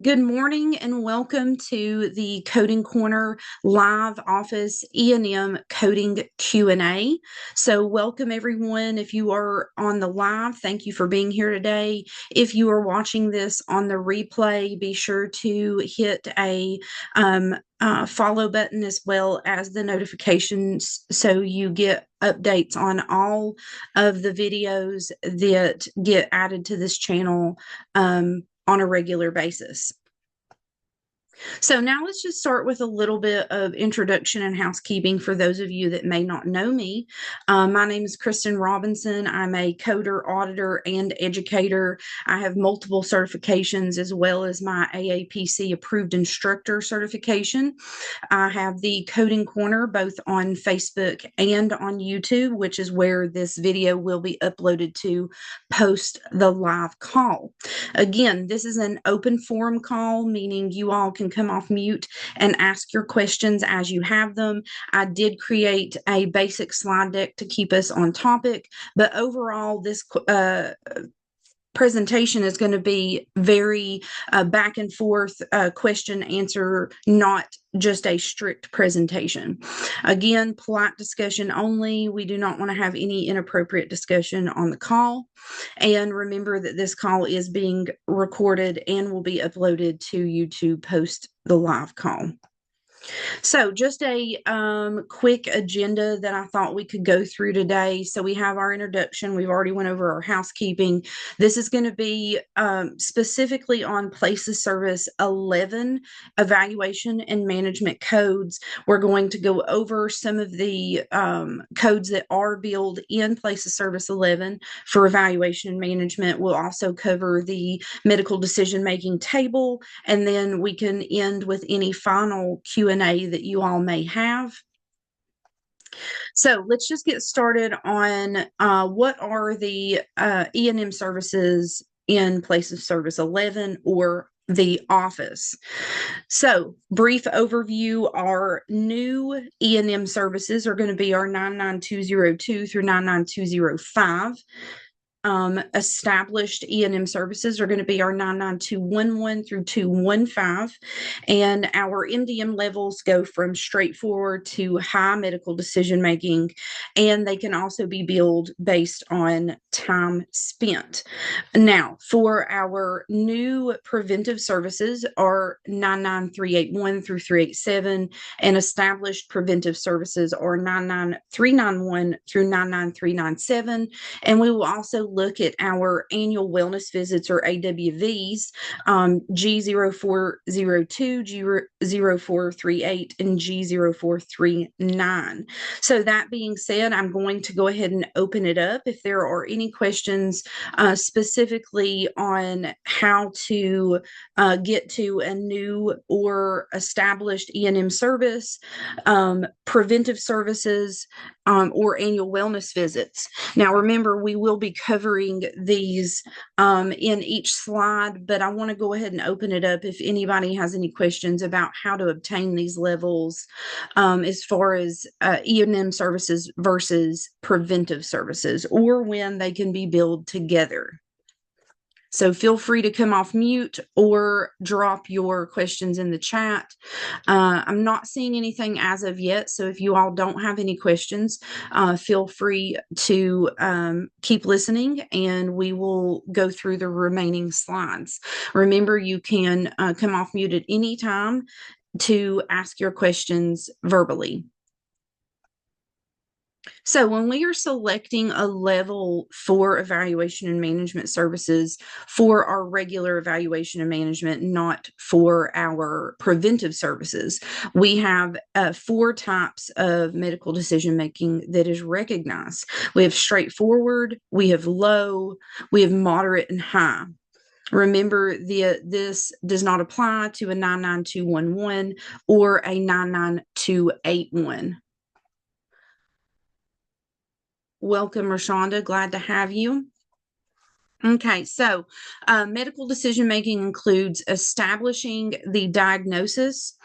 Good morning and welcome to the Coding Corner live office E&M coding Q&A. So welcome everyone. If you are on the live, thank you for being here today. If you are watching this on the replay, be sure to hit a follow button as well as the notifications so you get updates on all of the videos that get added to this channel on a regular basis. So now let's just start with a little bit of introduction and housekeeping for those of you that may not know me. My name is Kristen Robinson. I'm a coder, auditor, and educator. I have multiple certifications as well as my AAPC approved instructor certification. I have the Coding Corner both on Facebook and on YouTube, which is where this video will be uploaded to post the live call. Again, this is an open forum call, meaning you all can come off mute and ask your questions as you have them. I did create a basic slide deck to keep us on topic, but overall, this presentation is going to be very back and forth, question answer, not just a strict presentation. Again, polite discussion only. We do not want to have any inappropriate discussion on the call. And remember that this call is being recorded and will be uploaded to YouTube post the live call. So just a quick agenda that I thought we could go through today. So we have our introduction. We've already went over our housekeeping. This is going to be specifically on Places Service 11 evaluation and management codes. We're going to go over some of the codes that are billed in Places Service 11 for evaluation and management. We'll also cover the medical decision-making table, and then we can end with any final Q&A that you all may have. So let's just get started on what are the E&M services in Places Service 11 or the office. So brief overview, our new E&M services are going to be our 99202 through 99205. Established E&M services are going to be our 99211 through 215, and our MDM levels go from straightforward to high medical decision making, and they can also be billed based on time spent. Now, for our new preventive services are 99381 through 387, and established preventive services are 99391 through 99397, and we will also look at our annual wellness visits or AWVs, G0402, G0438, and G0439. So that being said, I'm going to go ahead and open it up. If there are any questions specifically on how to get to a new or established E&M service, preventive services, or annual wellness visits. Now, remember, we will be covering these in each slide, but I want to go ahead and open it up if anybody has any questions about how to obtain these levels as far as E&M services versus preventive services, or when they can be billed together. So feel free to come off mute or drop your questions in the chat. I'm not seeing anything as of yet, so if you all don't have any questions, feel free to keep listening, and we will go through the remaining slides. Remember, you can come off mute at any time to ask your questions verbally. So when we are selecting a level for evaluation and management services for our regular evaluation and management, not for our preventive services, we have 4 types of medical decision-making that is recognized. We have straightforward, we have low, we have moderate, and high. Remember, this does not apply to a 99211 or a 99281. Welcome, Rashonda. Glad to have you. Okay, so medical decision-making includes establishing the diagnosis,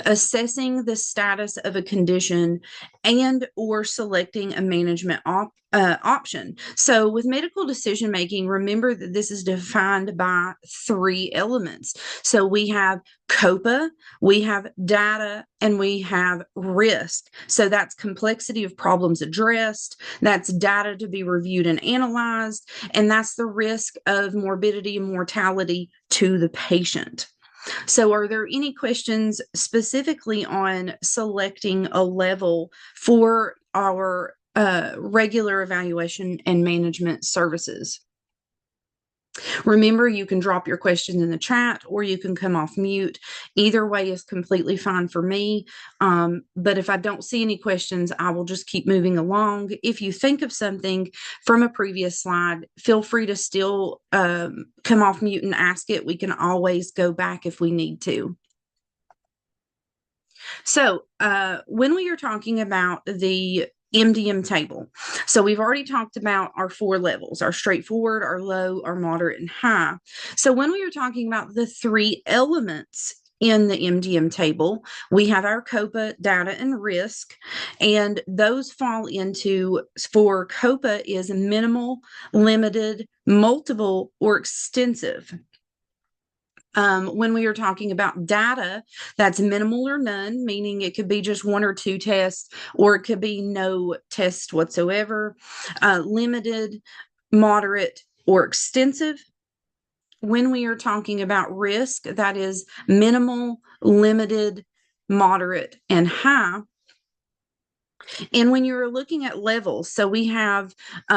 assessing the status of a condition, and or selecting a management option. So with medical decision making, remember that this is defined by three elements. So we have COPA, we have data, and we have risk. So that's complexity of problems addressed, that's data to be reviewed and analyzed, and that's the risk of morbidity and mortality to the patient. So are there any questions specifically on selecting a level for our regular evaluation and management services? Remember, you can drop your questions in the chat or you can come off mute. Either way is completely fine for me. But if I don't see any questions, I will just keep moving along. If you think of something from a previous slide, feel free to still come off mute and ask it. We can always go back if we need to. So when we are talking about the MDM table, so we've already talked about our four levels, our straightforward, our low, our moderate, and high. So when we are talking about the three elements in the MDM table, we have our COPA, data, and risk, and those fall into, for COPA is minimal, limited, multiple, or extensive. When we are talking about data, that's minimal or none, meaning it could be just one or two tests, or it could be no test whatsoever. Limited, moderate, or extensive. When we are talking about risk, that is minimal, limited, moderate, and high. And when you're looking at levels, so we have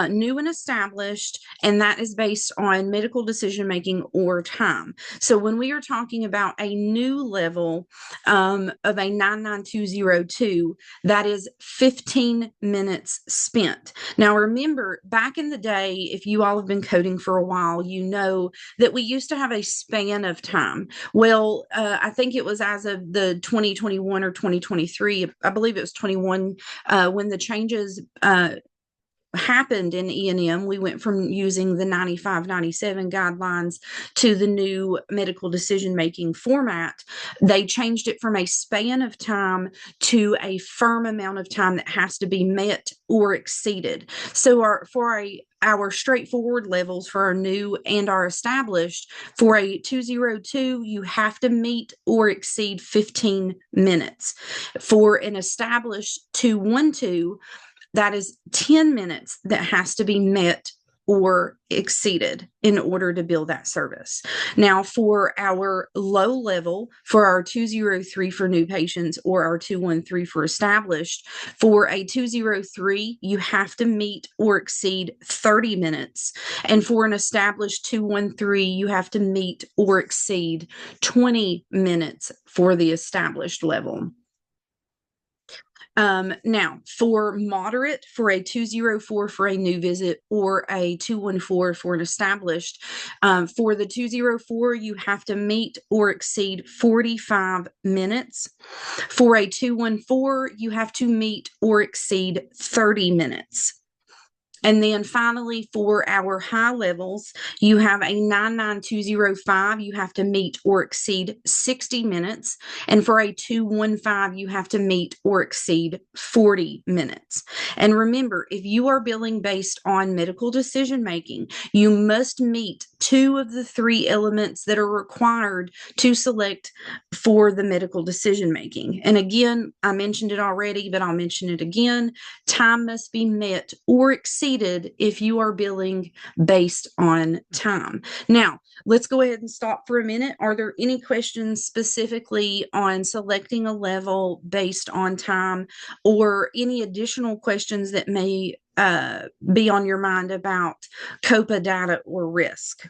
new and established, and that is based on medical decision making or time. So when we are talking about a new level of a 99202, that is 15 minutes spent. Now remember, back in the day, if you all have been coding for a while, you know that we used to have a span of time. Well, I think it was as of the 2021 or 2023, I believe it was 21, when the changes happened in E&M, we went from using the 95-97 guidelines to the new medical decision-making format. They changed it from a span of time to a firm amount of time that has to be met or exceeded. So our straightforward levels for our new and our established, for a 202, you have to meet or exceed 15 minutes. For an established 212, that is 10 minutes that has to be met or exceeded in order to bill that service. Now, for our low level, for our 203 for new patients or our 213 for established, for a 203, you have to meet or exceed 30 minutes. And for an established 213, you have to meet or exceed 20 minutes for the established level. Now, for moderate, for a 204 for a new visit or a 214 for an established, for the 204, you have to meet or exceed 45 minutes. For a 214, you have to meet or exceed 30 minutes. And then finally, for our high levels, you have a 99205, you have to meet or exceed 60 minutes. And for a 215, you have to meet or exceed 40 minutes. And remember, if you are billing based on medical decision making, you must meet two of the three elements that are required to select for the medical decision making. And again, I mentioned it already, but I'll mention it again. Time must be met or exceeded if you are billing based on time. Now, let's go ahead and stop for a minute. Are there any questions specifically on selecting a level based on time, or any additional questions that may be on your mind about COPA data or risk?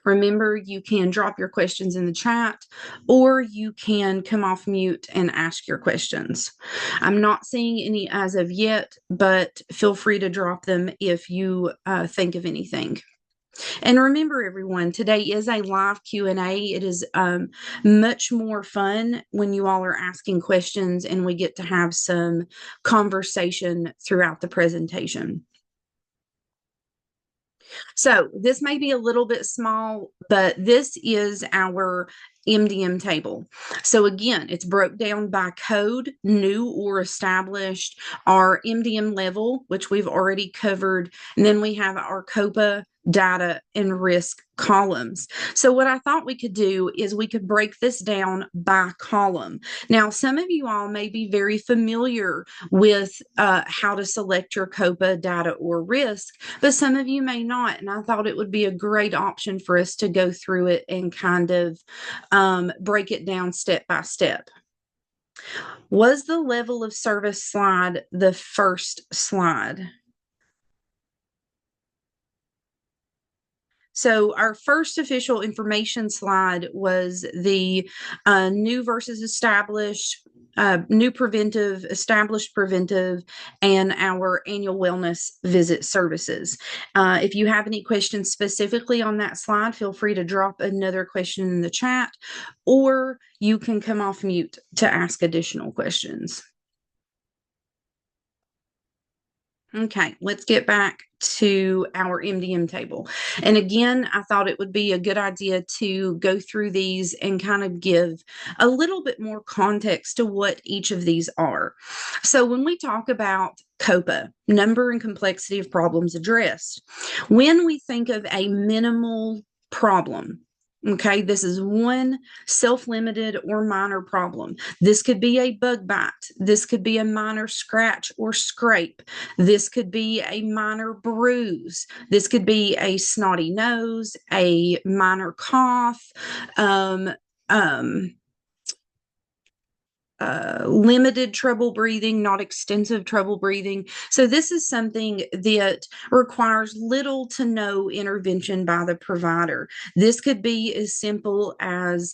Remember, you can drop your questions in the chat, or you can come off mute and ask your questions. I'm not seeing any as of yet, but feel free to drop them if you think of anything. And remember, everyone, today is a live Q&A. It is much more fun when you all are asking questions and we get to have some conversation throughout the presentation. So this may be a little bit small, but this is our MDM table. So again, it's broke down by code, new or established, our MDM level, which we've already covered, and then we have our COPA data and risk columns. So what I thought we could do is we could break this down by column. Now, some of you all may be very familiar with how to select your COPA data or risk, but some of you may not. And I thought it would be a great option for us to go through it and kind of break it down step by step. Was the level of service slide the first slide? So our first official information slide was the new versus established, new preventive, established preventive, and our annual wellness visit services. If you have any questions specifically on that slide, feel free to drop another question in the chat, or you can come off mute to ask additional questions. Okay, let's get back to our MDM table. And again, I thought it would be a good idea to go through these and kind of give a little bit more context to what each of these are. So when we talk about COPA, number and complexity of problems addressed, when we think of a minimal problem, okay, this is one self-limited or minor problem. This could be a bug bite. This could be a minor scratch or scrape. This could be a minor bruise. This could be a snotty nose, a minor cough, limited trouble breathing, not extensive trouble breathing. So this is something that requires little to no intervention by the provider. This could be as simple as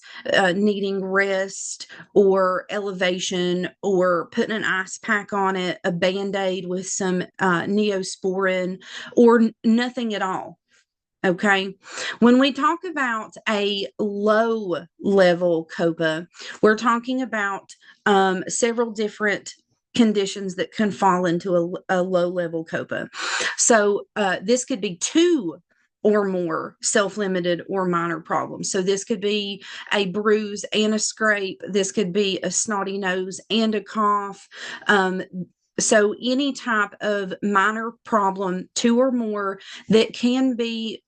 needing rest or elevation or putting an ice pack on it, a Band-Aid with some Neosporin, or nothing at all. Okay. When we talk about a low level COPA, we're talking about several different conditions that can fall into a low level COPA. So this could be two or more self-limited or minor problems. So this could be a bruise and a scrape. This could be a snotty nose and a cough. So any type of minor problem, two or more, that can be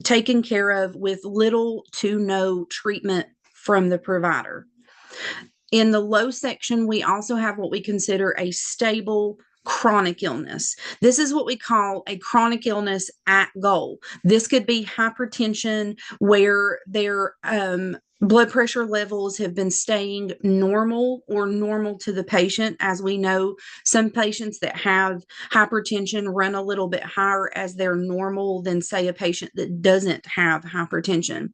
taken care of with little to no treatment from the provider. In the low section, we also have what we consider a stable chronic illness. This is what we call a chronic illness at goal. This could be hypertension, where their blood pressure levels have been staying normal or normal to the patient. As we know, some patients that have hypertension run a little bit higher as their normal than, say, a patient that doesn't have hypertension.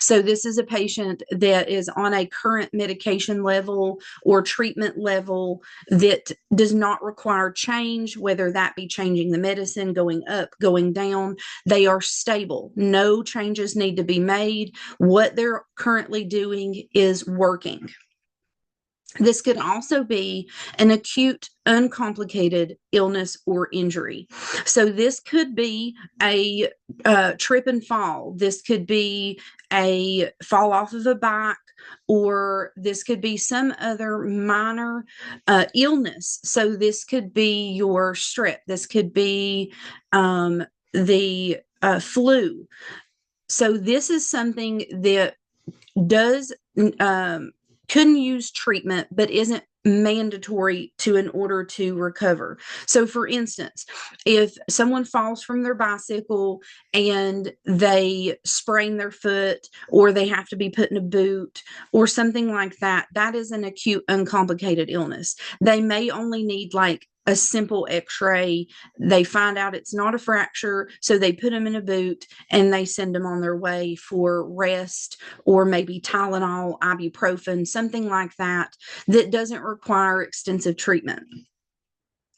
So this is a patient that is on a current medication level or treatment level that does not require change, whether that be changing the medicine, going up, going down. They are stable. No changes need to be made. What they're currently doing is working. This could also be an acute, uncomplicated illness or injury. So this could be a trip and fall. This could be a fall off of a bike, or this could be some other minor illness. So this could be your strep. This could be the flu. So this is something that does couldn't use treatment, but isn't mandatory to in order to recover. So for instance, if someone falls from their bicycle and they sprain their foot, or they have to be put in a boot or something like that, that is an acute, uncomplicated illness. They may only need like a simple x-ray. They find out it's not a fracture, so they put them in a boot and they send them on their way for rest, or maybe Tylenol, ibuprofen, something like that, that doesn't require extensive treatment.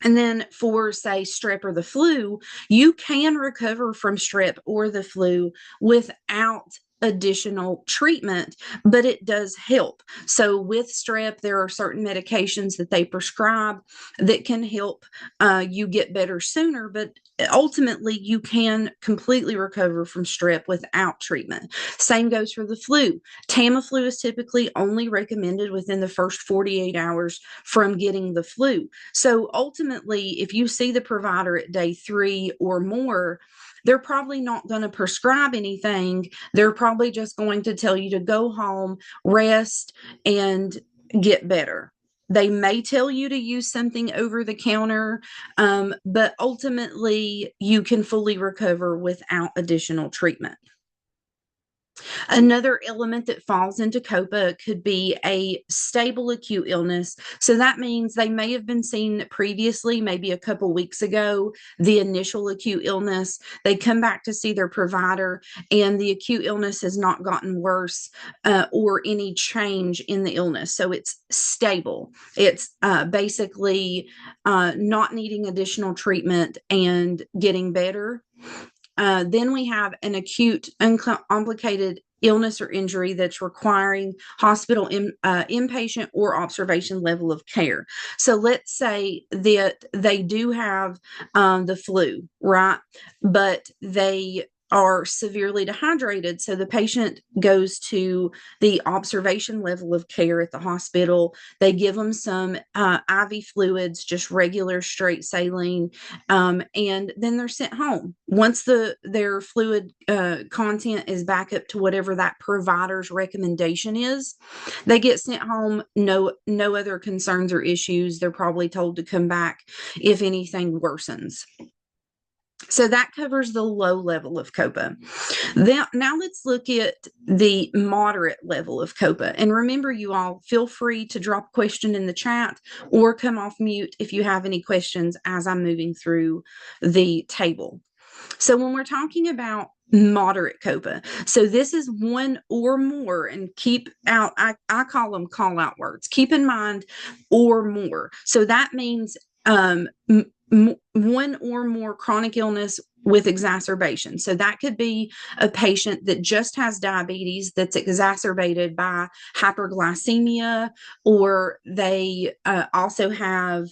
And then for, say, strep or the flu, you can recover from strep or the flu without additional treatment, but it does help. So with strep, there are certain medications that they prescribe that can help you get better sooner, but ultimately you can completely recover from strep without treatment. Same goes for the flu. Tamiflu is typically only recommended within the first 48 hours from getting the flu. So ultimately, if you see the provider at day 3 or more, they're probably not going to prescribe anything. They're probably just going to tell you to go home, rest, and get better. They may tell you to use something over the counter, but ultimately you can fully recover without additional treatment. Another element that falls into COPA could be a stable acute illness. So that means they may have been seen previously, maybe a couple weeks ago, the initial acute illness. They come back to see their provider, and the acute illness has not gotten worse or any change in the illness. So it's stable. It's basically not needing additional treatment and getting better. Then we have an acute, uncomplicated illness or injury that's requiring hospital inpatient or observation level of care. So let's say that they do have the flu, right? But they are severely dehydrated. So the patient goes to the observation level of care at the hospital. They give them some IV fluids, just regular straight saline, and then they're sent home. Once their fluid content is back up to whatever that provider's recommendation is, they get sent home. No other concerns or issues. They're probably told to come back if anything worsens. So that covers the low level of COPA. Now let's look at the moderate level of COPA. And remember, you all, feel free to drop a question in the chat or come off mute if you have any questions as I'm moving through the table. So when we're talking about moderate COPA, so this is one or more, and keep out, I call them call out words. Keep in mind or more. So that means one or more chronic illness with exacerbation. So that could be a patient that just has diabetes that's exacerbated by hyperglycemia, or they also have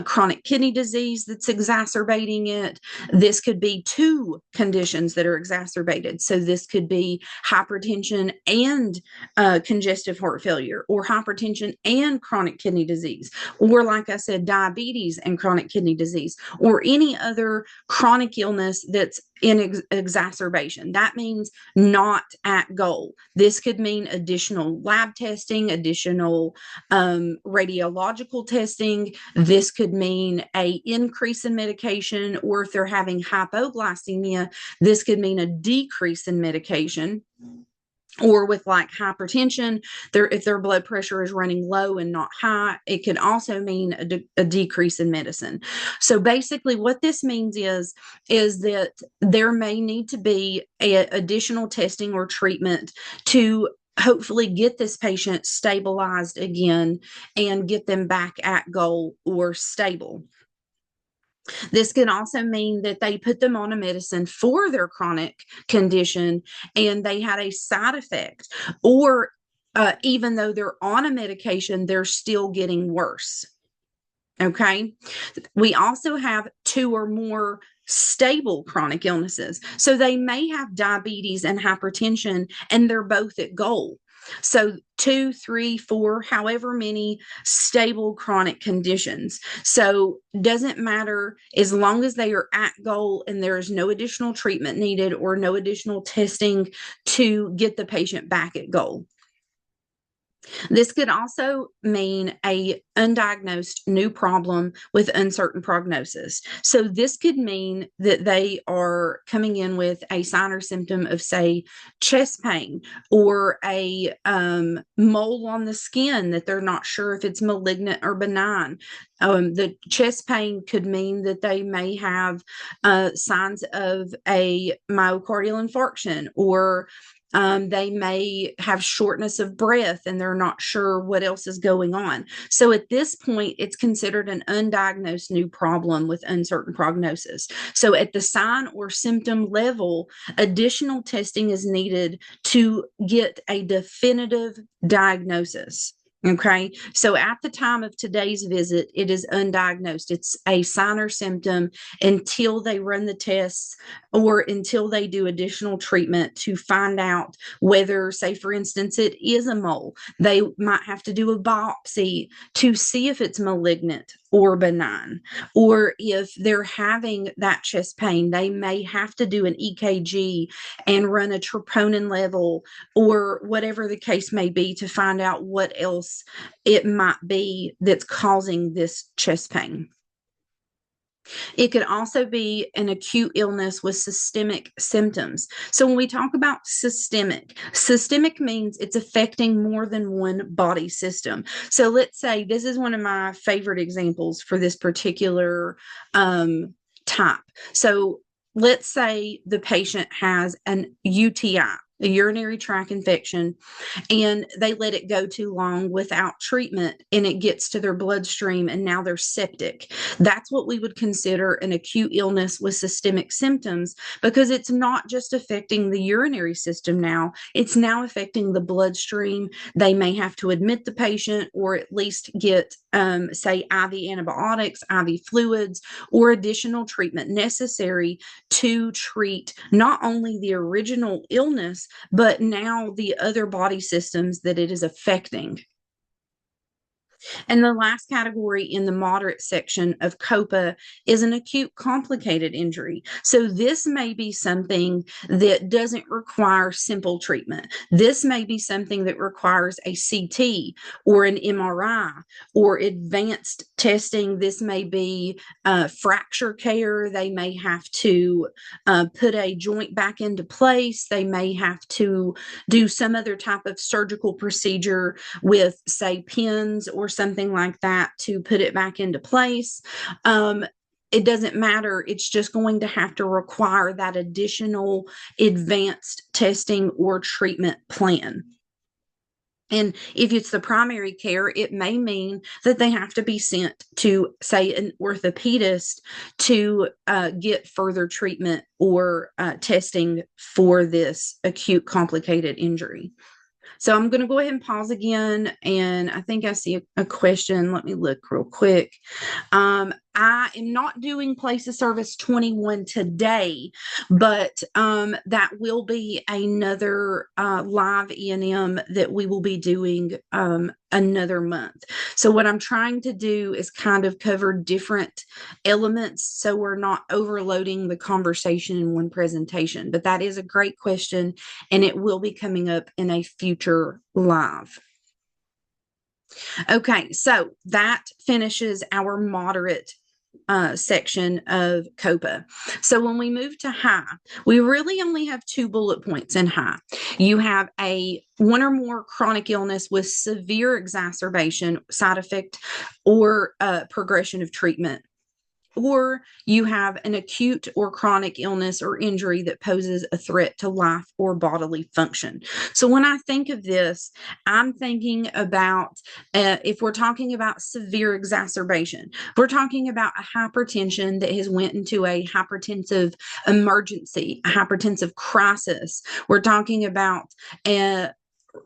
chronic kidney disease that's exacerbating it. This could be two conditions that are exacerbated. So this could be hypertension and congestive heart failure, or hypertension and chronic kidney disease, or like I said, diabetes and chronic kidney disease, or any other chronic illness that's in exacerbation. That means not at goal. This could mean additional lab testing, additional radiological testing. This could mean an increase in medication, or if they're having hypoglycemia, this could mean a decrease in medication. Or with like hypertension, if their blood pressure is running low and not high, it can also mean a decrease in medicine. So basically what this means is that there may need to be additional testing or treatment to hopefully get this patient stabilized again and get them back at goal or stable. This can also mean that they put them on a medicine for their chronic condition and they had a side effect, or even though they're on a medication, they're still getting worse. Okay. We also have two or more stable chronic illnesses. So they may have diabetes and hypertension, and they're both at goal. So 2, 3, 4, however many stable chronic conditions. So doesn't matter, as long as they are at goal and there is no additional treatment needed or no additional testing to get the patient back at goal. This could also mean a undiagnosed new problem with uncertain prognosis. So this could mean that they are coming in with a sign or symptom of, say, chest pain, or a mole on the skin that they're not sure if it's malignant or benign. The chest pain could mean that they may have signs of a myocardial infarction, or they may have shortness of breath and they're not sure what else is going on. So at at this point, it's considered an undiagnosed new problem with uncertain prognosis. So at the sign or symptom level, additional testing is needed to get a definitive diagnosis. Okay, so at the time of today's visit, it is undiagnosed. It's a sign or symptom until they run the tests or until they do additional treatment to find out whether, say, for instance, it is a mole. They might have to do a biopsy to see if it's malignant or benign. Or if they're having that chest pain, they may have to do an EKG and run a troponin level or whatever the case may be to find out what else it might be that's causing this chest pain. It could also be an acute illness with systemic symptoms. So when we talk about systemic means it's affecting more than one body system. So let's say this is one of my favorite examples for this particular type. So let's say the patient has an UTI, a urinary tract infection, and they let it go too long without treatment and it gets to their bloodstream and now they're septic. That's what we would consider an acute illness with systemic symptoms, because it's not just affecting the urinary system now, it's now affecting the bloodstream. They may have to admit the patient or at least get, say, IV antibiotics, IV fluids, or additional treatment necessary to treat not only the original illness, but now the other body systems that it is affecting. And the last category in the moderate section of COPA is an acute complicated injury. So this may be something that doesn't require simple treatment. This may be something that requires a CT or an MRI or advanced testing. This may be fracture care. They may have to put a joint back into place. They may have to do some other type of surgical procedure with, say, pins or something like that to put it back into place. It doesn't matter. It's just going to have to require that additional advanced testing or treatment plan. And if it's the primary care, it may mean that they have to be sent to, say, an orthopedist to get further treatment or testing for this acute complicated injury. So I'm going to go ahead and pause again. And I think I see a question. Let me look real quick. I am not doing place of service 21 today, but that will be another live E&M that we will be doing another month. So what I'm trying to do is kind of cover different elements so we're not overloading the conversation in one presentation. But that is a great question, and it will be coming up in a future live. Okay, so that finishes our moderate section of COPA. So when we move to high, we really only have 2 bullet points in high. You have one or more chronic illness with severe exacerbation, side effect, or progression of treatment. Or you have an acute or chronic illness or injury that poses a threat to life or bodily function. So when I think of this, I'm thinking about if we're talking about severe exacerbation, we're talking about a hypertension that has went into a hypertensive emergency, a hypertensive crisis. We're talking about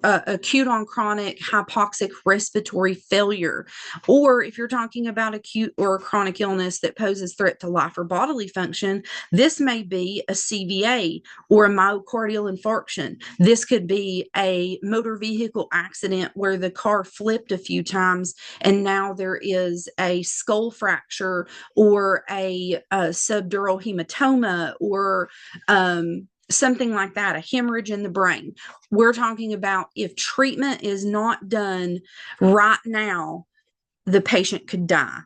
acute on chronic hypoxic respiratory failure. Or if you're talking about acute or chronic illness that poses threat to life or bodily function, this may be a CVA or a myocardial infarction. This could be a motor vehicle accident where the car flipped a few times and now there is a skull fracture or a subdural hematoma or something like that, a hemorrhage in the brain. We're talking about if treatment is not done right now, the patient could die.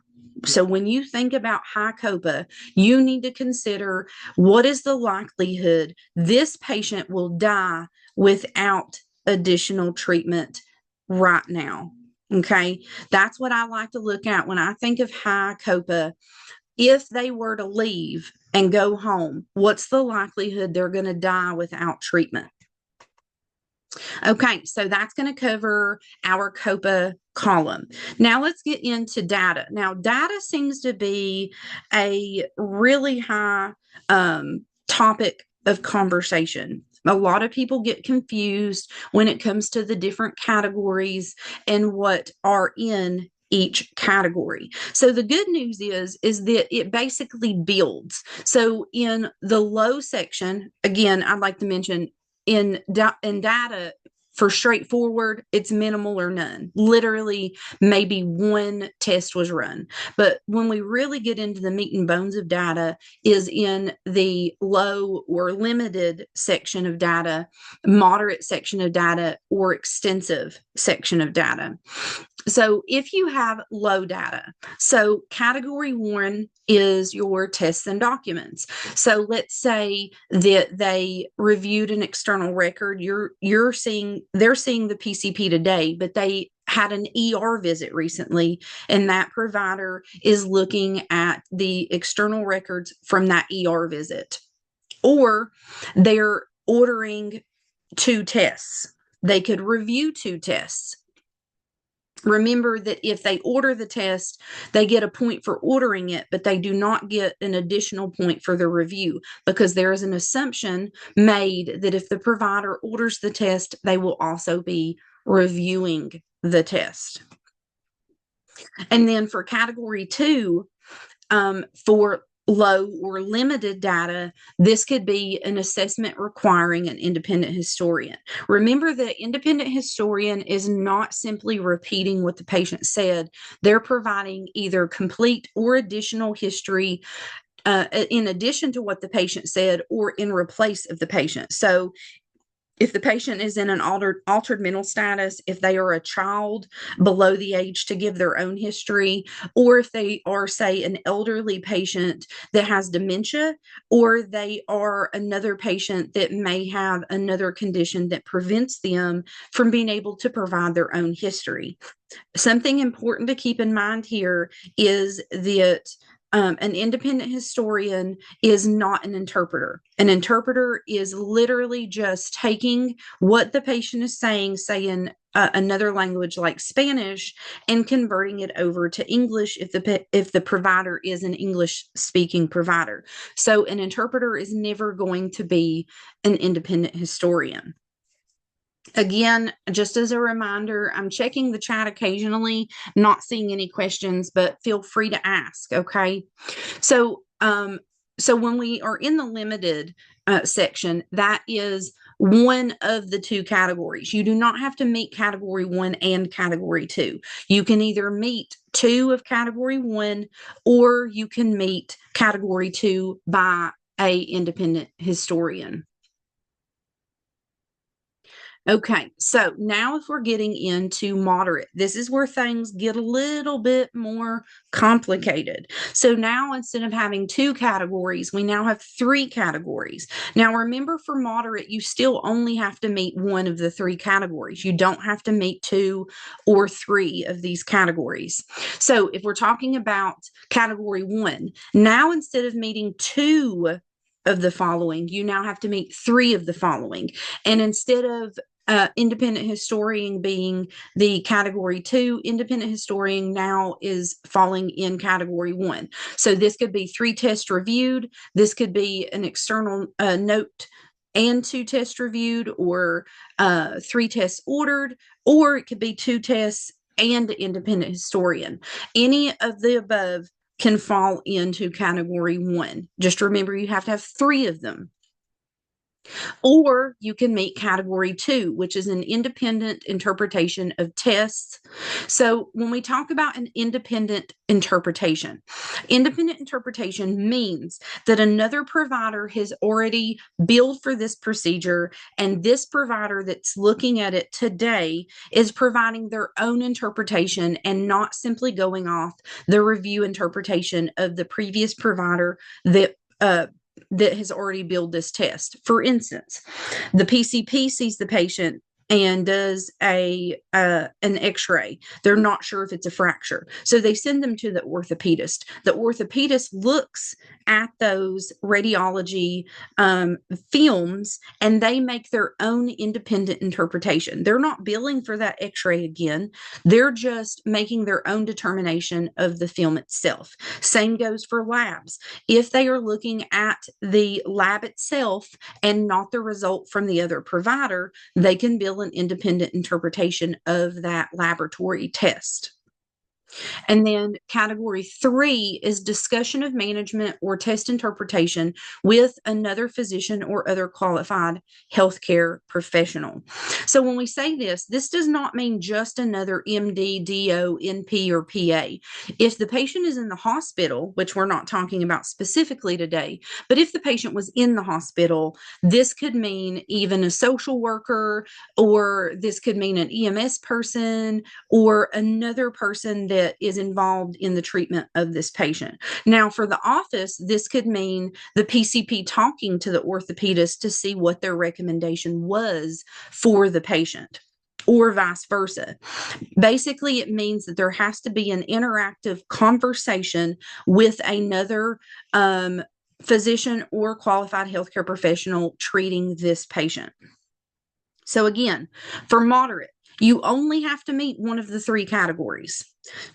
So when you think about high COPA, you need to consider what is the likelihood this patient will die without additional treatment right now. Okay, that's what I like to look at when I think of high COPA. If they were to leave and go home, what's the likelihood they're going to die without treatment? Okay, so that's going to cover our COPA column. Now let's get into data. Now, data seems to be a really high topic of conversation. A lot of people get confused when it comes to the different categories and what are in each category. So the good news is that it basically builds. So in the low section, again, I'd like to mention in data, for straightforward, it's minimal or none. Literally, maybe one test was run. But when we really get into the meat and bones of data, is in the low or limited section of data, moderate section of data, or extensive section of data. So if you have low data, so category 1 is your tests and documents. So let's say that they reviewed an external record. They're seeing the PCP today, but they had an ER visit recently, and that provider is looking at the external records from that ER visit. Or they're ordering 2 tests. They could review 2 tests. Remember that if they order the test, they get a point for ordering it, but they do not get an additional point for the review, because there is an assumption made that if the provider orders the test, they will also be reviewing the test. And then for category 2, for low or limited data, this could be an assessment requiring an independent historian. Remember, the independent historian is not simply repeating what the patient said. They're providing either complete or additional history in addition to what the patient said or in replace of the patient. So if the patient is in an altered mental status, if they are a child below the age to give their own history, or if they are, say, an elderly patient that has dementia, or they are another patient that may have another condition that prevents them from being able to provide their own history. Something important to keep in mind here is that an independent historian is not an interpreter. An interpreter is literally just taking what the patient is saying, say in another language like Spanish, and converting it over to English if the provider is an English-speaking provider. So an interpreter is never going to be an independent historian. Again, just as a reminder, I'm checking the chat occasionally, not seeing any questions, but feel free to ask, okay? So when we are in the limited section, that is one of the 2 categories. You do not have to meet category 1 and category 2. You can either meet 2 of category 1, or you can meet category 2 by an independent historian. Okay, so now if we're getting into moderate, this is where things get a little bit more complicated. So now instead of having 2 categories, we now have 3 categories. Now remember, for moderate, you still only have to meet 1 of the 3 categories. You don't have to meet 2 or 3 of these categories. So if we're talking about category 1, now instead of meeting 2 of the following, you now have to meet 3 of the following. And instead of independent historian being the category 2, independent historian now is falling in category 1. So this could be 3 tests reviewed. This could be an external note and 2 tests reviewed, or 3 tests ordered, or it could be 2 tests and independent historian. Any of the above can fall into category 1. Just remember, you have to have 3 of them. Or you can meet category 2, which is an independent interpretation of tests. So when we talk about an independent interpretation means that another provider has already billed for this procedure, and this provider that's looking at it today is providing their own interpretation and not simply going off the review interpretation of the previous provider that has already billed this test. For instance, the PCP sees the patient and does an x-ray. They're not sure if it's a fracture. So they send them to the orthopedist. The orthopedist looks at those radiology films, and they make their own independent interpretation. They're not billing for that x-ray again. They're just making their own determination of the film itself. Same goes for labs. If they are looking at the lab itself and not the result from the other provider, they can bill an independent interpretation of that laboratory test. And then category 3 is discussion of management or test interpretation with another physician or other qualified healthcare professional. So when we say this does not mean just another MD, DO, NP, or PA. If the patient is in the hospital, which we're not talking about specifically today, but if the patient was in the hospital, this could mean even a social worker, or this could mean an EMS person, or another person that is involved in the treatment of this patient. Now, for the office, this could mean the PCP talking to the orthopedist to see what their recommendation was for the patient, or vice versa. Basically, it means that there has to be an interactive conversation with another physician or qualified healthcare professional treating this patient. So again, for moderate, you only have to meet one of the 3 categories.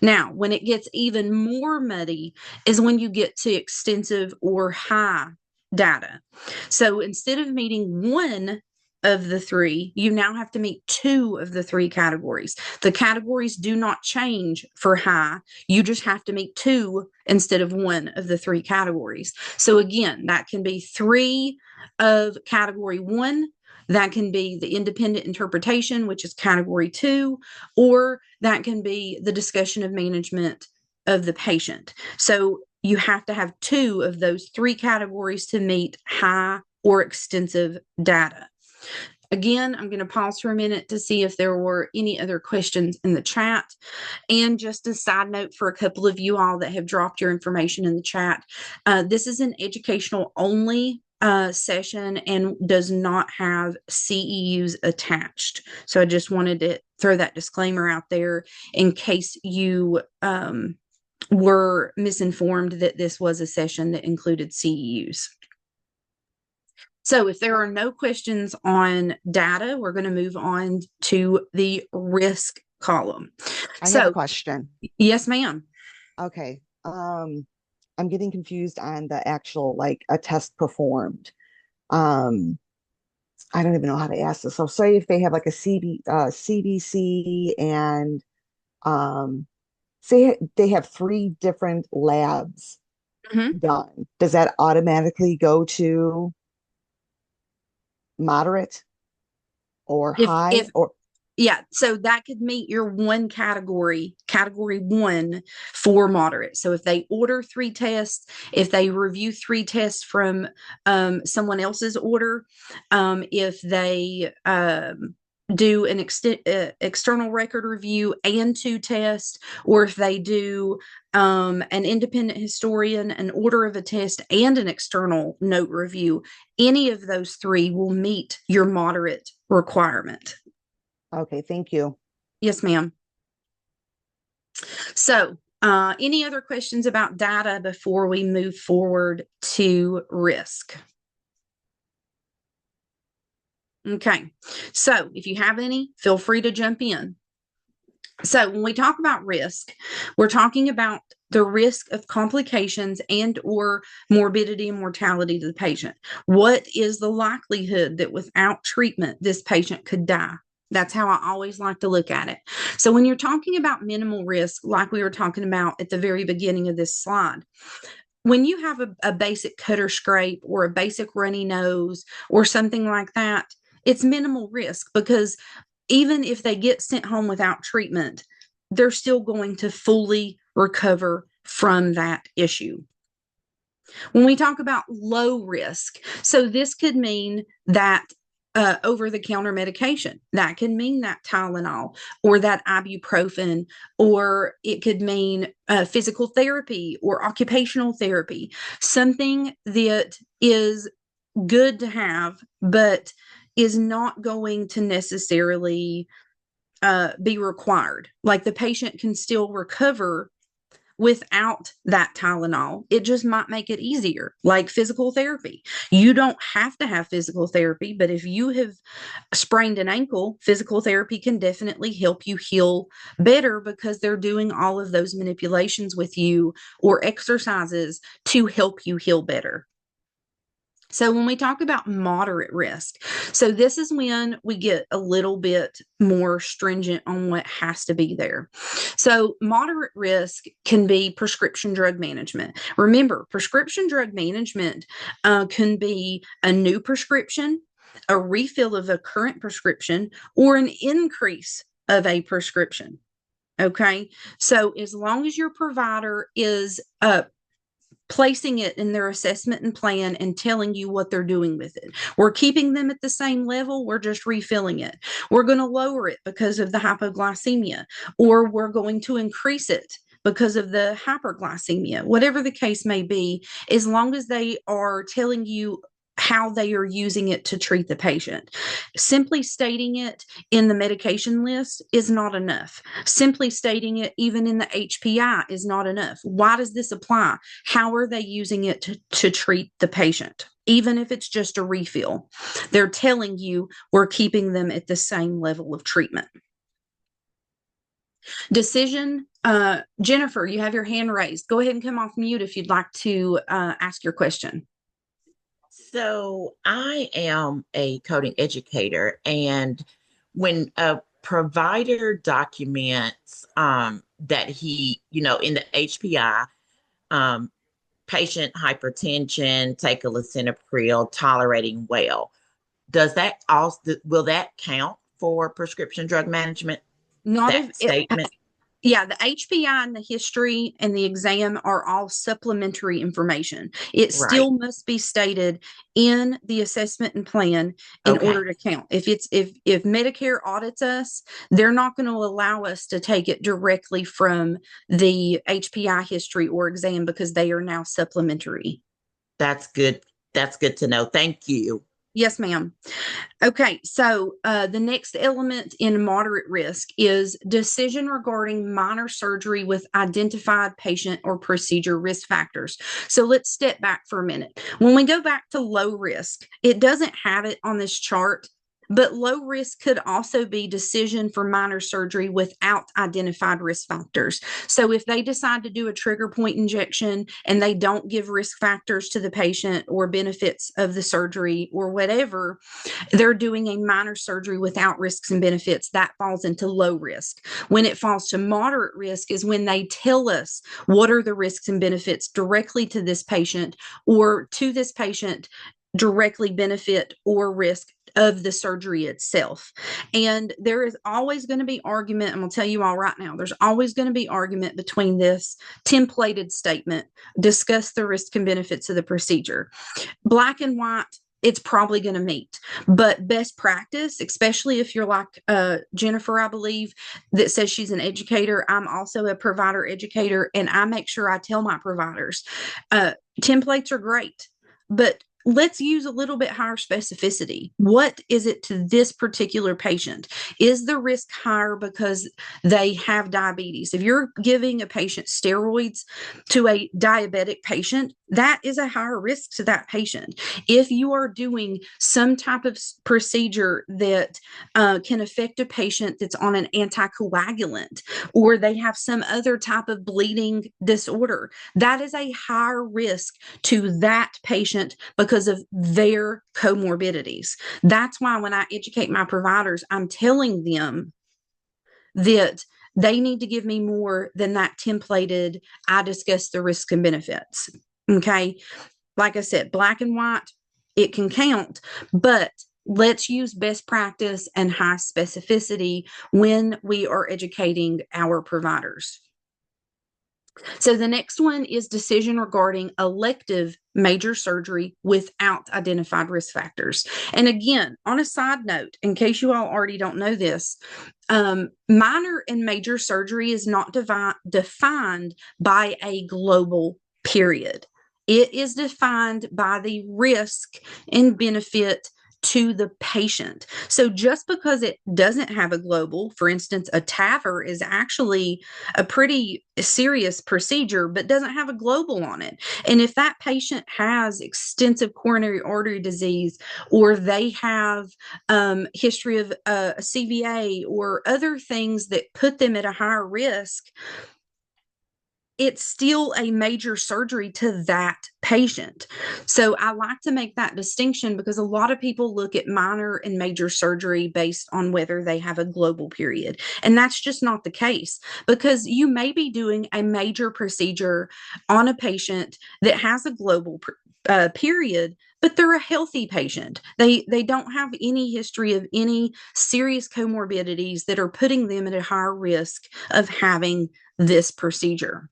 Now, when it gets even more muddy is when you get to extensive or high data. So instead of meeting one of the 3, you now have to meet 2 of the 3 categories. The categories do not change for high. You just have to meet 2 instead of 1 of the 3 categories. So again, that can be 3 of category 1. That can be the independent interpretation, which is category 2, or that can be the discussion of management of the patient. So you have to have 2 of those 3 categories to meet high or extensive data. Again, I'm going to pause for a minute to see if there were any other questions in the chat. And just a side note for a couple of you all that have dropped your information in the chat, this is an educational only session and does not have CEUs attached. So I just wanted to throw that disclaimer out there in case you were misinformed that this was a session that included CEUs. So if there are no questions on data, we're going to move on to the risk column. I have a question. Yes, ma'am. Okay. I'm getting confused on the actual, like, a test performed. I don't even know how to ask this. So say if they have like a CBC and say they have 3 different labs done, does that automatically go to moderate or high? Or yeah, so that could meet your one category 1 for moderate. So if they order 3 tests, if they review 3 tests from someone else's order, if they do an external record review and 2 tests, or if they do an independent historian, an order of a test, and an external note review, any of those 3 will meet your moderate requirement. Okay, thank you. Yes, ma'am. So, any other questions about data before we move forward to risk? Okay, so if you have any, feel free to jump in. So when we talk about risk, we're talking about the risk of complications and or morbidity and mortality to the patient. What is the likelihood that without treatment, this patient could die? That's how I always like to look at it. So when you're talking about minimal risk, like we were talking about at the very beginning of this slide, when you have a basic cut or scrape or a basic runny nose or something like that, it's minimal risk, because even if they get sent home without treatment, they're still going to fully recover from that issue. When we talk about low risk, so this could mean that over-the-counter medication. That can mean that Tylenol or that ibuprofen, or it could mean physical therapy or occupational therapy, something that is good to have, but is not going to necessarily be required. Like the patient can still recover without that Tylenol. It just might make it easier, like physical therapy. You don't have to have physical therapy, but if you have sprained an ankle, physical therapy can definitely help you heal better because they're doing all of those manipulations with you or exercises to help you heal better. So when we talk about moderate risk, so this is when we get a little bit more stringent on what has to be there. So moderate risk can be prescription drug management. Remember, prescription drug management can be a new prescription, a refill of a current prescription, or an increase of a prescription. Okay. So as long as your provider is placing it in their assessment and plan and telling you what they're doing with it. We're keeping them at the same level. We're just refilling it. We're going to lower it because of the hypoglycemia, or we're going to increase it because of the hyperglycemia, whatever the case may be, as long as they are telling you how they are using it to treat the patient. Simply stating it in the medication list is not enough. Simply stating it even in the HPI is not enough. Why does this apply? How are they using it to treat the patient? Even if it's just a refill, they're telling you we're keeping them at the same level of treatment. Decision, Jennifer, you have your hand raised. Go ahead and come off mute if you'd like to ask your question. So I am a coding educator, and when a provider documents that he, in the HPI, patient hypertension, take a lisinopril, tolerating well, will that count for prescription drug management? Not That if it, statement? yeah, the HPI and the history and the exam are all supplementary information. It Right. still must be stated in the assessment and plan in Okay. order to count. If Medicare audits us, they're not going to allow us to take it directly from the HPI history or exam because they are now supplementary. That's good. That's good to know. Thank you. Yes, ma'am. Okay, so the next element in moderate risk is decision regarding minor surgery with identified patient or procedure risk factors. So let's step back for a minute. When we go back to low risk, it doesn't have it on this chart, but low risk could also be decision for minor surgery without identified risk factors. So if they decide to do a trigger point injection and they don't give risk factors to the patient or benefits of the surgery or whatever, they're doing a minor surgery without risks and benefits. That falls into low risk. When it falls to moderate risk is when they tell us what are the risks and benefits directly to this patient or to this patient directly benefit or risk of the surgery itself. And there is always going to be argument. I'm going to tell you all right now, there's always going to be argument between this templated statement, discuss the risks and benefits of the procedure. Black and white, it's probably going to meet. But best practice, especially if you're like Jennifer, I believe, that says she's an educator. I'm also a provider educator, and I make sure I tell my providers, templates are great, but let's use a little bit higher specificity. What is it to this particular patient? Is the risk higher because they have diabetes? If you're giving a patient steroids to a diabetic patient, that is a higher risk to that patient. If you are doing some type of procedure that can affect a patient that's on an anticoagulant, or they have some other type of bleeding disorder, that is a higher risk to that patient because of their comorbidities. That's why when I educate my providers, I'm telling them that they need to give me more than that templated, I discuss the risks and benefits. Okay. Like I said, black and white, it can count, but let's use best practice and high specificity when we are educating our providers. So the next one is decision regarding elective major surgery without identified risk factors. And again, on a side note, in case you all already don't know this, minor and major surgery is not defined by a global period. It is defined by the risk and benefit to the patient. So just because it doesn't have a global, for instance, a TAVR is actually a pretty serious procedure, but doesn't have a global on it. And if that patient has extensive coronary artery disease, or they have history of a CVA or other things that put them at a higher risk, it's still a major surgery to that patient. So I like to make that distinction because a lot of people look at minor and major surgery based on whether they have a global period. And that's just not the case, because you may be doing a major procedure on a patient that has a global period, but they're a healthy patient. They don't have any history of any serious comorbidities that are putting them at a higher risk of having this procedure.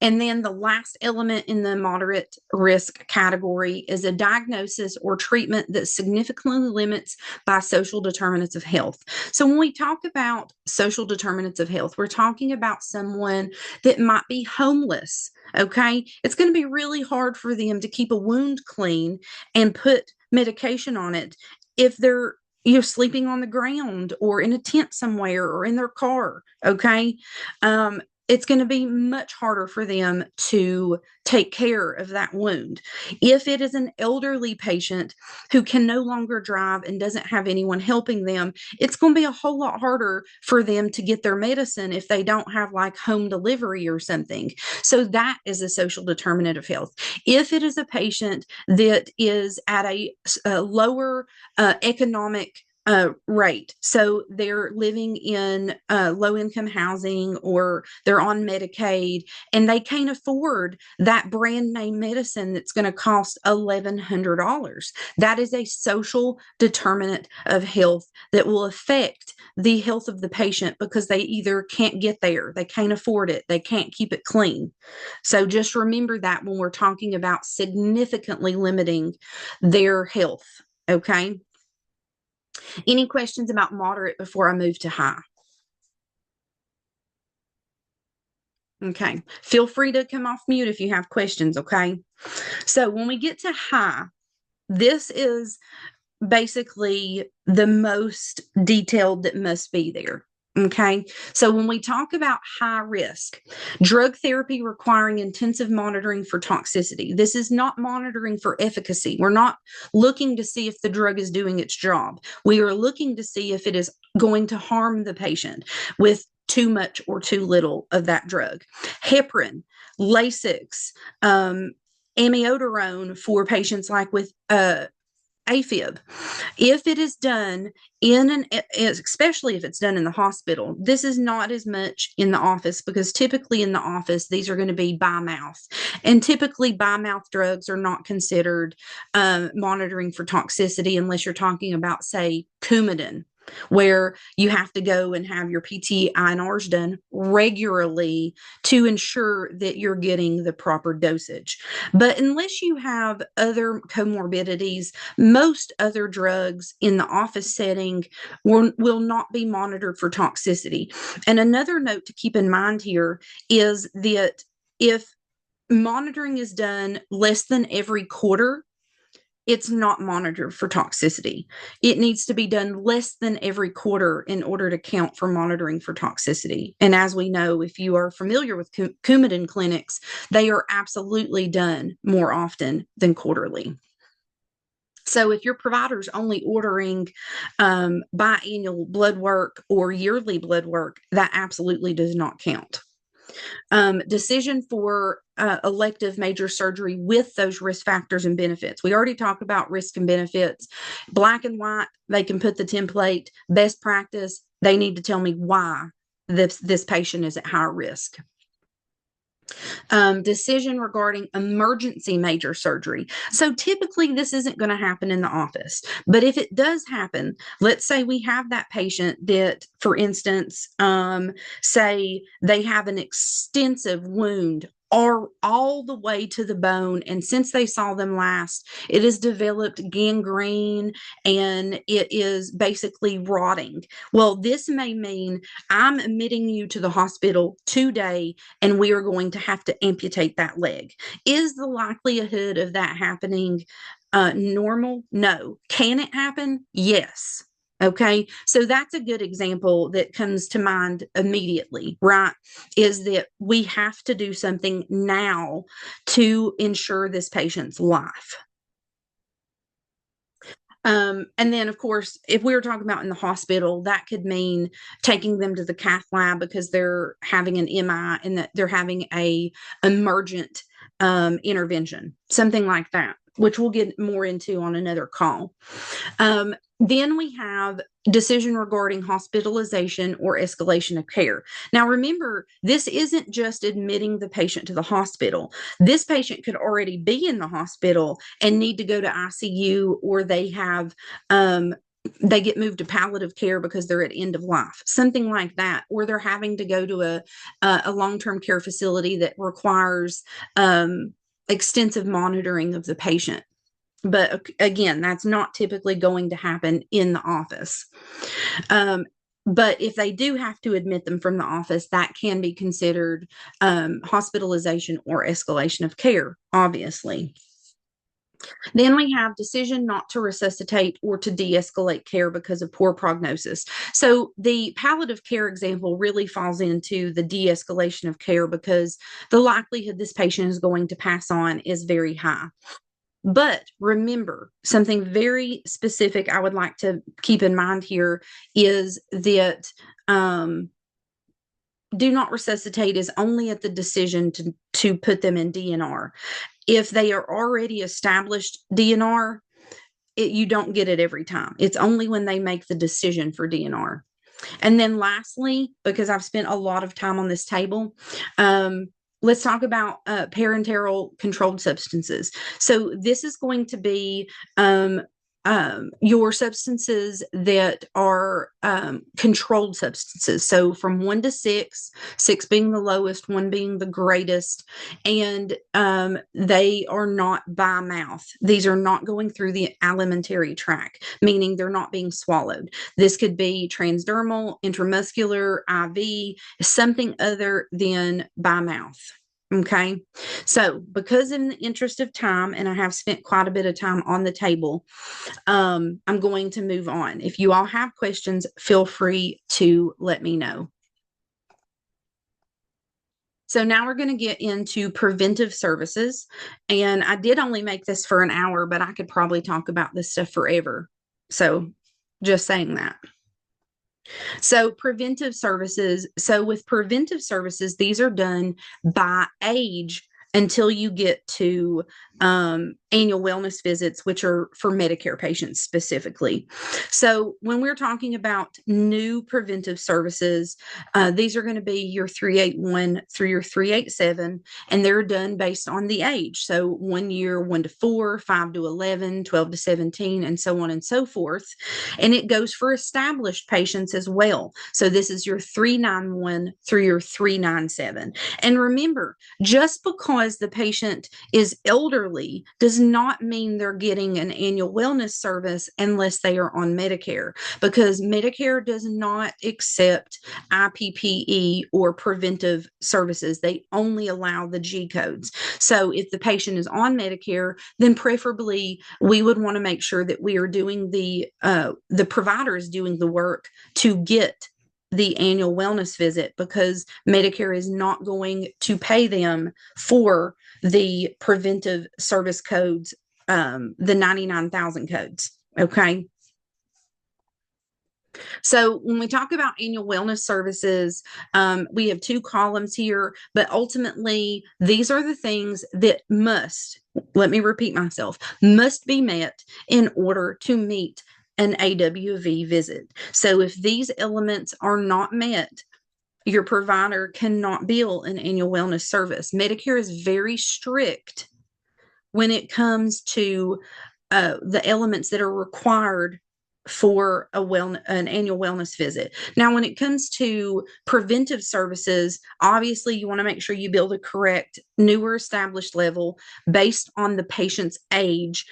And then the last element in the moderate risk category is a diagnosis or treatment that significantly limits by social determinants of health. So when we talk about social determinants of health, we're talking about someone that might be homeless. Okay, it's going to be really hard for them to keep a wound clean and put medication on it if they're sleeping on the ground or in a tent somewhere or in their car. Okay. It's going to be much harder for them to take care of that wound. If it is an elderly patient who can no longer drive and doesn't have anyone helping them, it's going to be a whole lot harder for them to get their medicine if they don't have like home delivery or something. So that is a social determinant of health. If it is a patient that is at a lower economic rate. So they're living in low income housing, or they're on Medicaid, and they can't afford that brand name medicine that's going to cost $1,100. That is a social determinant of health that will affect the health of the patient because they either can't get there, they can't afford it, they can't keep it clean. So just remember that when we're talking about significantly limiting their health. Okay. Any questions about moderate before I move to high? Okay. Feel free to come off mute if you have questions. Okay. So when we get to high, this is basically the most detailed that must be there. Okay. So when we talk about high risk, drug therapy requiring intensive monitoring for toxicity, this is not monitoring for efficacy. We're not looking to see if the drug is doing its job. We are looking to see if it is going to harm the patient with too much or too little of that drug. Heparin, Lasix, amiodarone for patients like with AFib. If it is done especially if it's done in the hospital, this is not as much in the office, because typically in the office, these are going to be by mouth. And typically by mouth drugs are not considered monitoring for toxicity unless you're talking about, say, Coumadin, where you have to go and have your PT-INRs done regularly to ensure that you're getting the proper dosage. But unless you have other comorbidities, most other drugs in the office setting will not be monitored for toxicity. And another note to keep in mind here is that if monitoring is done less than every quarter, it's not monitored for toxicity. It needs to be done less than every quarter in order to count for monitoring for toxicity. And as we know, if you are familiar with Coumadin clinics, they are absolutely done more often than quarterly. So if your provider's only ordering biannual blood work or yearly blood work, that absolutely does not count. Decision for elective major surgery with those risk factors and benefits. We already talked about risk and benefits. Black and white, they can put the template. Best practice, they need to tell me why this patient is at high risk. Decision regarding emergency major surgery. So typically this isn't going to happen in the office, but if it does happen, let's say we have that patient that, for instance, say they have an extensive wound or all the way to the bone, and since they saw them last, it has developed gangrene and it is basically rotting. Well, this may mean I'm admitting you to the hospital today and we are going to have to amputate that leg. Is the likelihood of that happening normal? No. Can it happen? Yes. Okay. So that's a good example that comes to mind immediately, right? Is that we have to do something now to ensure this patient's life. And then, of course, if we were talking about in the hospital, that could mean taking them to the cath lab because they're having an MI and that they're having a emergent intervention, something like that, which we'll get more into on another call. Then we have decision regarding hospitalization or escalation of care. Now, remember, this isn't just admitting the patient to the hospital. This patient could already be in the hospital and need to go to ICU, or they have they get moved to palliative care because they're at end of life, something like that, or they're having to go to a long-term care facility that requires extensive monitoring of the patient. But again, that's not typically going to happen in the office. But if they do have to admit them from the office, that can be considered hospitalization or escalation of care, obviously. Then we have decision not to resuscitate or to de-escalate care because of poor prognosis. So the palliative care example really falls into the de-escalation of care because the likelihood this patient is going to pass on is very high. But remember, something very specific I would like to keep in mind here is that do not resuscitate is only at the decision to put them in DNR. If they are already established DNR, you don't get it every time. It's only when they make the decision for DNR. And then lastly, because I've spent a lot of time on this table, let's talk about parenteral controlled substances. So this is going to be your substances that are controlled substances. So from 1 to 6, 6 being the lowest, 1 being the greatest, and they are not by mouth. These are not going through the alimentary tract, meaning they're not being swallowed. This could be transdermal, intramuscular, IV, something other than by mouth. Okay, so because in the interest of time, and I have spent quite a bit of time on the table, I'm going to move on. If you all have questions, feel free to let me know. So now we're going to get into preventive services. And I did only make this for an hour, but I could probably talk about this stuff forever. So just saying that. So preventive services. So with preventive services, these are done by age until you get to annual wellness visits, which are for Medicare patients specifically. So when we're talking about new preventive services, these are going to be your 381 through your 387, and they're done based on the age. So 1 year, 1 to 4, 5 to 11, 12 to 17, and so on and so forth. And it goes for established patients as well. So this is your 391 through your 397. And remember, just because the patient is elderly does not mean they're getting an annual wellness service unless they are on Medicare, because Medicare does not accept IPPE or preventive services. They only allow the G codes. So if the patient is on Medicare, then preferably we would want to make sure that we are doing the provider is doing the work to get the annual wellness visit, because Medicare is not going to pay them for the preventive service codes, the 99,000 codes. Okay. So when we talk about annual wellness services, we have 2 columns here, but ultimately these are the things that must, let me repeat myself, must be met in order to meet an AWV visit. So if these elements are not met, your provider cannot bill an annual wellness service. Medicare is very strict when it comes to the elements that are required for an annual wellness visit. Now, when it comes to preventive services, obviously you want to make sure you bill the correct newer established level based on the patient's age.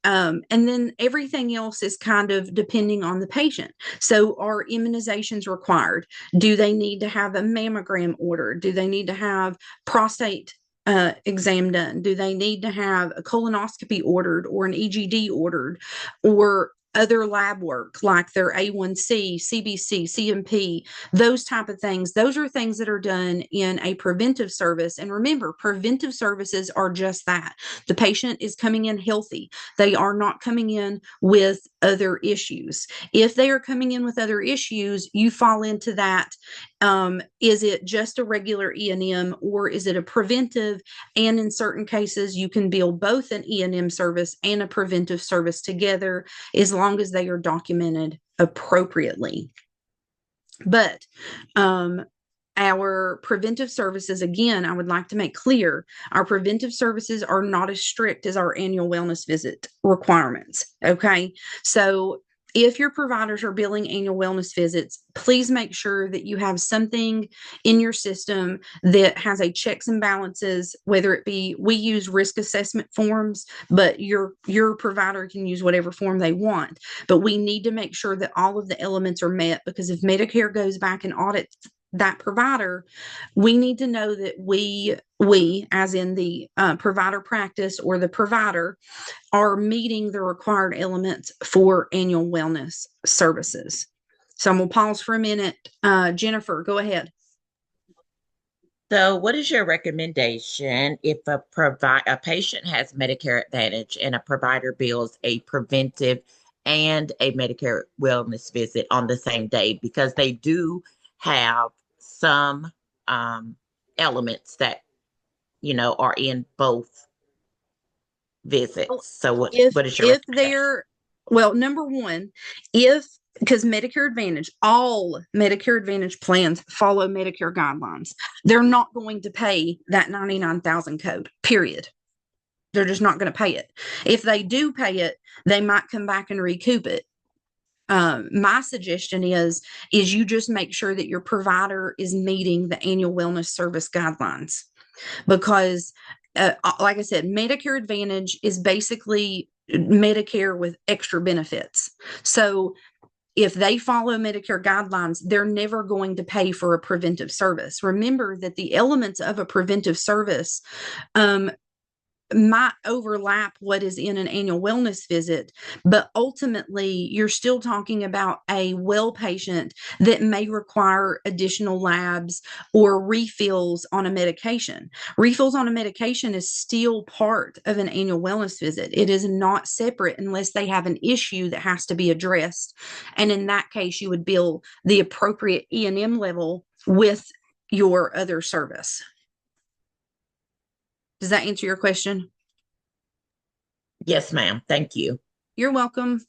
And then everything else is kind of depending on the patient. So are immunizations required? Do they need to have a mammogram ordered? Do they need to have prostate exam done? Do they need to have a colonoscopy ordered or an EGD ordered or other lab work like their A1C, CBC, CMP, those type of things? Those are things that are done in a preventive service. And remember, preventive services are just that. The patient is coming in healthy. They are not coming in with other issues. If they are coming in with other issues, you fall into that. Is it just a regular E&M or is it a preventive? And in certain cases, you can bill both an E&M service and a preventive service together as long as they are documented appropriately. But our preventive services, again, I would like to make clear, our preventive services are not as strict as our annual wellness visit requirements. Okay. So if your providers are billing annual wellness visits, please make sure that you have something in your system that has a checks and balances, whether it be, we use risk assessment forms, but your provider can use whatever form they want. But we need to make sure that all of the elements are met, because if Medicare goes back and audits that provider, we need to know that we as in the provider practice or the provider, are meeting the required elements for annual wellness services. So I'm going to pause for a minute. Jennifer, go ahead. So, what is your recommendation if a patient has Medicare Advantage and a provider bills a preventive and a Medicare wellness visit on the same day? Because they do have some elements that are in both visits. So, what is your recommendation? Well, number one, because Medicare Advantage, all Medicare Advantage plans follow Medicare guidelines. They're not going to pay that 99,000 code, period. They're just not going to pay it. If they do pay it, they might come back and recoup it. My suggestion is you just make sure that your provider is meeting the annual wellness service guidelines, because like I said, Medicare Advantage is basically Medicare with extra benefits. So if they follow Medicare guidelines, they're never going to pay for a preventive service. Remember that the elements of a preventive service might overlap what is in an annual wellness visit, but ultimately you're still talking about a well patient that may require additional labs or refills on a medication. Refills on a medication is still part of an annual wellness visit. It is not separate unless they have an issue that has to be addressed. And in that case, you would bill the appropriate E&M level with your other service. Does that answer your question? Yes, ma'am. Thank you. You're welcome.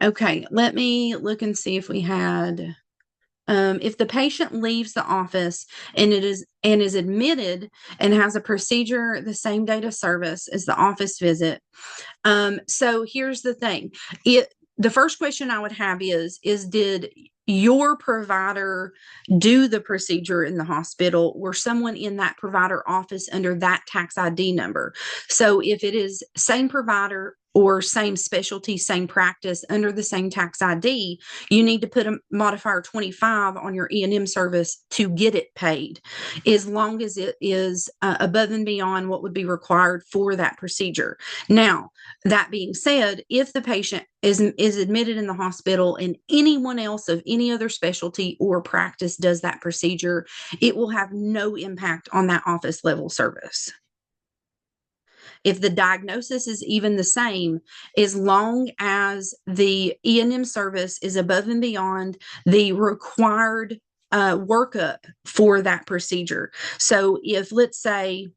Okay, let me look and see if we had, if the patient leaves the office and is admitted and has a procedure the same date of service as the office visit. So here's the thing. The first question I would have is did your provider do the procedure in the hospital or someone in that provider office under that tax ID number? So if it is same provider or same specialty, same practice under the same tax ID, you need to put a modifier 25 on your E&M service to get it paid, as long as it is above and beyond what would be required for that procedure. Now, that being said, if the patient is admitted in the hospital and anyone else of any other specialty or practice does that procedure, it will have no impact on that office level service. If the diagnosis is even the same, as long as the E&M service is above and beyond the required workup for that procedure. So if, let's say,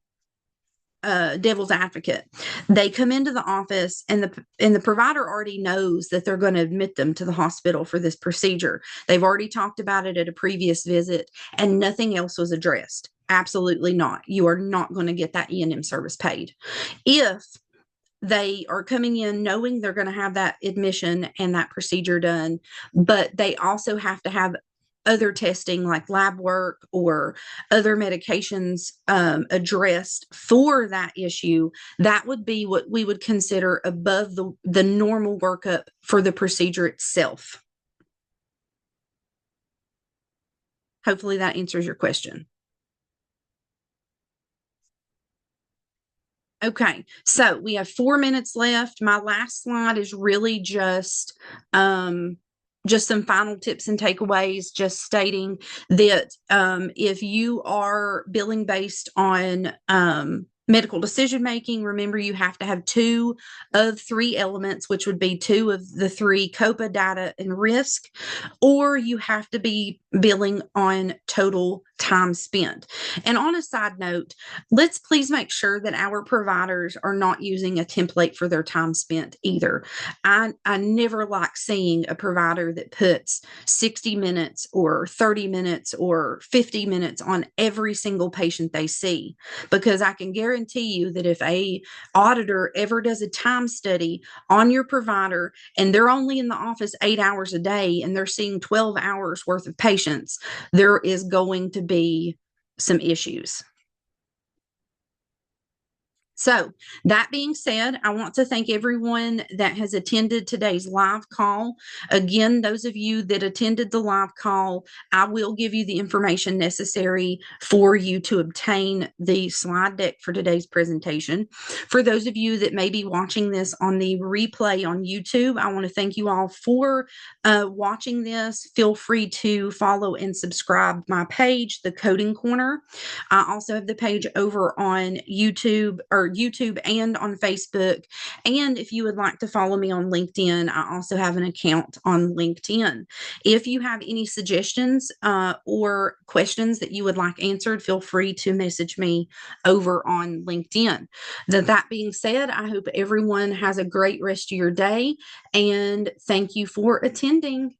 devil's advocate, they come into the office and the provider already knows that they're going to admit them to the hospital for this procedure. They've already talked about it at a previous visit and nothing else was addressed. Absolutely not. You are not going to get that E&M service paid. If they are coming in knowing they're going to have that admission and that procedure done, but they also have to have other testing like lab work or other medications addressed for that issue, that would be what we would consider above the normal workup for the procedure itself. Hopefully that answers your question. Okay, so we have 4 minutes left. My last slide is really just some final tips and takeaways, just stating that if you are billing based on medical decision making, remember you have to have 2 of 3 elements, which would be 2 of the 3 COPA data and risk, or you have to be billing on total time spent. And on a side note, let's please make sure that our providers are not using a template for their time spent either. I never like seeing a provider that puts 60 minutes or 30 minutes or 50 minutes on every single patient they see, because I can guarantee you that if a auditor ever does a time study on your provider and they're only in the office 8 hours a day and they're seeing 12 hours worth of patients, there is going to be some issues. So that being said, I want to thank everyone that has attended today's live call. Again, those of you that attended the live call, I will give you the information necessary for you to obtain the slide deck for today's presentation. For those of you that may be watching this on the replay on YouTube, I want to thank you all for watching this. Feel free to follow and subscribe my page, The Coding Corner. I also have the page over on YouTube and on Facebook. And if you would like to follow me on LinkedIn, I also have an account on LinkedIn. If you have any suggestions or questions that you would like answered, feel free to message me over on LinkedIn. That being said, I hope everyone has a great rest of your day, and thank you for attending.